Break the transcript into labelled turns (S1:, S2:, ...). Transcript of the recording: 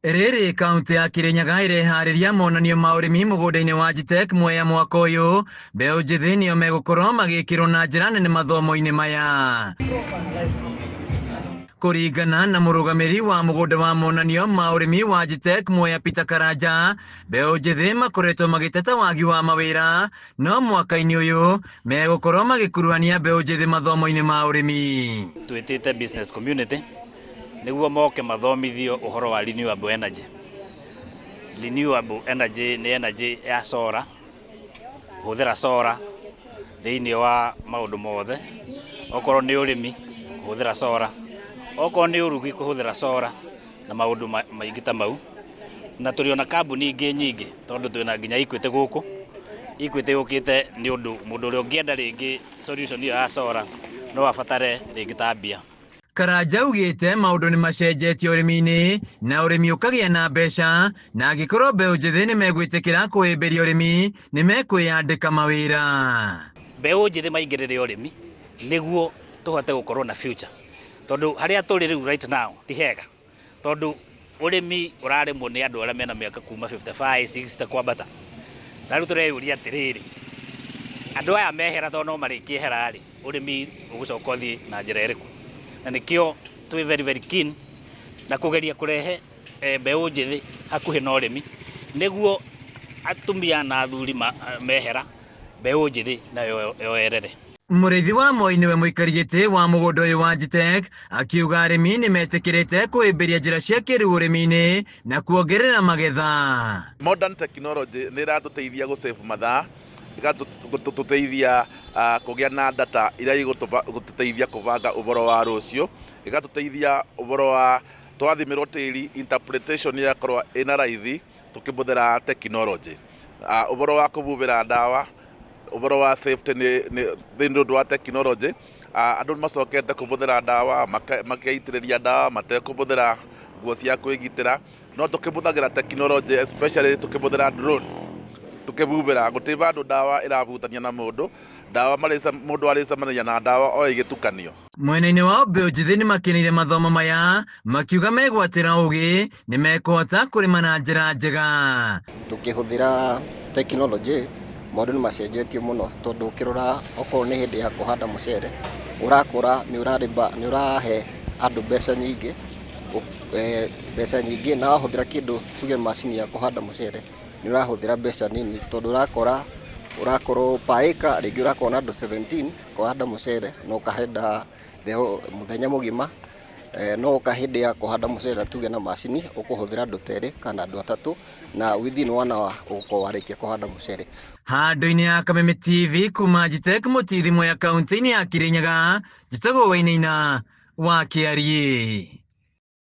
S1: Rĩrĩ kaunti ya Kirinyaga ireharĩria monanio ma ũrĩmi mũgũnda-inĩ wa Agitech Mwea mwaka ũyũ, mbeũ njĩthĩ nĩo megũkorwo magĩkĩrwo na njĩra nene mathomo-inĩ maya. Kũringana na mũrũgamĩrĩri wa mũgũnda wa monanio ma ũrĩmi wa Agitech Mwea Peter Karanja, mbeũ njĩthĩ makoretwo magĩteta wagi wa mawĩra, no mwaka-inĩ ũyũ megũkorwo magĩkuruhania mbeũ njĩthĩ mathomo-inĩ ma ũrĩmi.
S2: Twĩtĩte business community nĩguo moke mathomithio ũhoro wa renewable energy. Renewable energy nĩ energy ya solar, hũthĩra solar thĩinĩ wa maũndũ mothe, okorwo nĩ ũrĩmi hũthĩra solar, okorwo nĩ ũrugi kũhũthĩra solar na maũndũ maingĩ ta mau. Na tũrĩ ona kambuni ingĩ nyingĩ, tondũ twĩna nginya Equity gũkũ. Equity yũkĩte nĩ ũndũ mũndũ ũrĩa ũngĩenda rĩngĩ solution iyo ya solar no abatare rĩngĩ ta mbia.
S1: Karanja augĩte maũndũ nĩ macenjetie ũrĩmi-inĩ na ũrĩmi ũkagĩa na mbeca, na angĩkorwo mbeũ njĩthĩ nĩ megwĩtĩkĩra kũhĩmbĩria ũrĩmi nĩ mekwĩyandĩka mawĩra.
S2: Mbeũ njĩthĩ maingĩrĩre ũrĩmi nĩguo tũhote gũkorwo na future, tondũ harĩa tũrĩ rĩu right now ti hega, tondũ ũrĩmi ũrarĩmwo nĩ andũ arĩa mena mĩaka kuma 55, 60 kwambata. Na rĩu tũreyũria atĩrĩrĩ, andũ aya mehera tondũ no marĩkie hera-rĩ, ũrĩmi ũgũcoka ũthiĩ na njĩra ĩrĩkũ? Na nĩkĩo twĩ very keen na kũgeria kũrehe mbeũ njĩthĩ hakuhĩ na ũrĩmi, nĩguo atumia na athuri mehera, mbeũ njĩthĩ nayo yoerere.
S1: Mũrĩithi wa Moi nĩwe mũikari gĩtĩ wa mũgũnda ũyũ wa Agitech, akiuga arĩmi nĩ metĩkĩrĩte kũhĩmbĩria njĩra cia kĩrĩu ũrĩmi-inĩ na kuongerera magetha.
S3: Modern technology nĩ ĩratũteithia gũ-save mathaa, ĩgatũteithia kũgĩa na data iria igũtũteithia kũbanga ũboro wa rũciũ, ĩgatũteithia ũboro wa twathimĩrwo tĩri, interpretation ĩgakorwo ĩna raithi tũkĩbũthĩra technology. Ũboro wa kũbubĩra ndawa, ũboro wa safety nĩ ũndũ wa technology. Andũ macokete kũbũthĩra ndawa, makeitĩrĩria ndawa matekũbũthĩra nguo cia kwĩgitĩra, no tũkĩbũthagĩra technology, especially tũkĩbũthĩra drone tukibubĩra gũtirĩ bandũ ndawa ĩrabutania na mũndũ, ndawa mũndũ arĩcemanagia na ndawa o ĩgĩtukanio.
S1: Mwena-inĩ wa mbeũ njĩthĩ nĩ makeneire mathomo maya, makiuga megwatĩra ũgĩ nĩ mekũhota kũrĩma na njĩra njega.
S4: Tukĩhũthĩra technology maũndũ nĩ macenjetie mũno, tondũ ũkĩrora okorwo nĩ hĩndĩ ya kũhanda mũcere, ũrakora nĩ ũrahe andũ mbeca nyingĩ, na wahũthĩra kĩndũ tuge macini ya kũhanda mũcere nĩ ũrahũthĩra mbeca nini, tondũ ũrakorwo per acre rĩngĩ ũrakorwo na andũ 17 kũhanda mũcere, no ũkahanda mũthenya mũgima, no ũka hĩndĩ ya kũhanda mũcere tuge na macini ũkũhũthĩra andũ 2 kana andũ 3, na within 1 hour ũgũkorwo warĩkia kũhanda mũcere.
S1: Handũ-inĩ ya Kameme TV kuma Agitech Mũtithi Mwea kaunti-inĩ ya Kirinyaga, njĩtagwo Wainaina wa Kĩarie.